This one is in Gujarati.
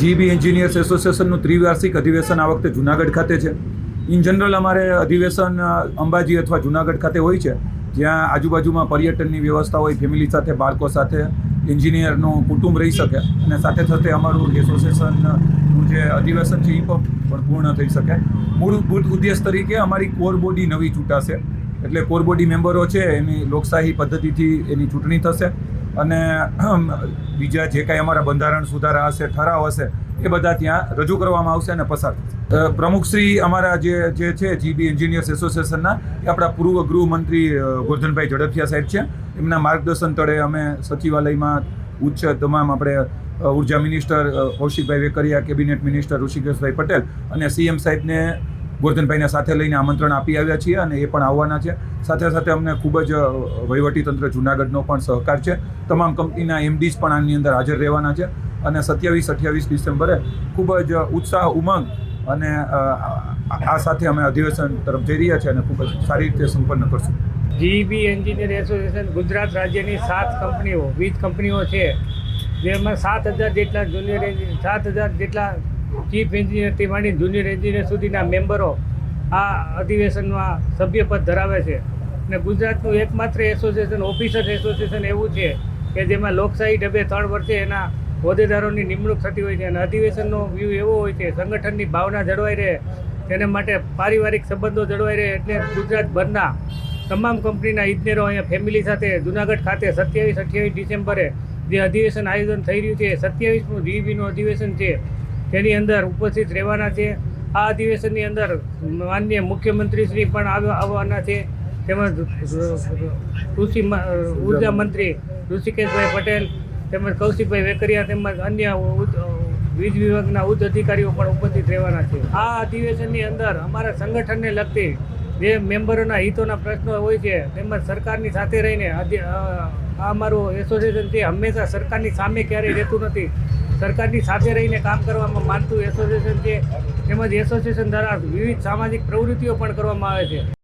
જીબી એન્જિનિયર્સ એસોસિએશનનું ત્રિવાર્ષિક અધિવેશન આ વખતે જુનાગઢ ખાતે છે. ઇન જનરલ અમારે અધિવેશન અંબાજી અથવા જુનાગઢ ખાતે હોય છે, જ્યાં આજુબાજુમાં પર્યટનની વ્યવસ્થા હોય, ફેમિલી સાથે, બાળકો સાથે, એન્જિનિયરનું કુટુંબ રહી શકે અને સાથે સાથે અમારું એસોસિએશનનું જે અધિવેશન છે એ પણ પૂર્ણ થઈ શકે. મૂળભૂત ઉદ્દેશ તરીકે અમારી કોર બોડી નવી ચૂંટાશે, એટલે કોર બોડી મેમ્બરો છે એની લોકશાહી પદ્ધતિથી એની ચૂંટણી થશે અને બીજા જે કાંઈ અમારા બંધારણ સુધારા હશે, ઠરાવ હશે, એ બધા ત્યાં રજૂ કરવામાં આવશે અને પસાર થશે. પ્રમુખશ્રી અમારા જે છે જીબી એન્જિનિયર્સ એસોસિએશનના એ આપણા પૂર્વ ગૃહમંત્રી ગોરધનભાઈ ઝડફિયા સાહેબ છે. એમના માર્ગદર્શન તળે અમે સચિવાલયમાં ઉચ્ચ તમામ આપણે ઉર્જા minister Kaushikbhai Vekariya, cabinet minister Rushikeshbhai Patel અને સીએમ સાહેબને ગોરધનભાઈને સાથે લઈને આમંત્રણ આપી આવ્યા છીએ અને એ પણ આવવાના છે. સાથે સાથે અમને ખૂબ જ વહીવટીતંત્ર જુનાગઢનો પણ સહકાર છે. તમામ કંપનીના એમડીઝ પણ આની અંદર હાજર રહેવાના છે અને 27-28 ડિસેમ્બરે ખૂબ જ ઉત્સાહ, ઉમંગ અને આ સાથે અમે અધિવેશન તરફ જઈ રહ્યા છીએ અને ખૂબ જ સારી રીતે સંપન્ન કરશું. જીબી એન્જિનિયર એસોસિએશન ગુજરાત રાજ્યની 7 કંપનીઓ, 20 કંપનીઓ છે, જેમાં 7,000 જેટલા જુનિયર એન્જિનિયર, 7,000 જેટલા ચીફ એન્જિનિયરથી માંડી જુનિયર એન્જિનિયર સુધીના મેમ્બરો આ અધિવેશનમાં સભ્યપદ ધરાવે છે. અને ગુજરાતનું એકમાત્ર એસોસિએશન, ઓફિસર એસોસિએશન એવું છે કે જેમાં લોકશાહી ઢબે 3 વર્ષે એના હોદ્દેદારોની નિમણૂક થતી હોય છે અને અધિવેશનનો વ્યૂ એવો હોય છે, સંગઠનની ભાવના જળવાઈ રહે, તેને માટે પારિવારિક સંબંધો જળવાઈ રહે, એટલે ગુજરાતભરના તમામ કંપનીના ઇજનેરો અહીંયા ફેમિલી સાથે જુનાગઢ ખાતે 27-28 ડિસેમ્બરે જે અધિવેશન આયોજન થઈ રહ્યું છે, 27મું જીબીનું અધિવેશન છે, તેની અંદર ઉપસ્થિત રહેવાના છે. આ અધિવેશનની અંદર માનનીય મુખ્યમંત્રીશ્રી પણ આવવાના છે, તેમજ ઉર્જા મંત્રી ઋષિકેશભાઈ પટેલ તેમજ કૌશિકભાઈ વેકરિયા તેમજ અન્ય વીજ વિભાગના ઉચ્ચ અધિકારીઓ પણ ઉપસ્થિત રહેવાના છે. આ અધિવેશનની અંદર અમારા સંગઠનને લગતી જે મેમ્બરોના હિતોના પ્રશ્નો હોય છે તેમજ સરકારની સાથે રહીને આ અમારું એસોસિએશન છે હંમેશા સરકારની સામે ક્યારેય રહેતું નથી, સરકારની સાથે રહીને કામ કરવામાં માનતું એસોસિએશન છે. તેમજ એસોસિએશન દ્વારા વિવિધ સામાજિક પ્રવૃત્તિઓ પણ કરવામાં આવે છે.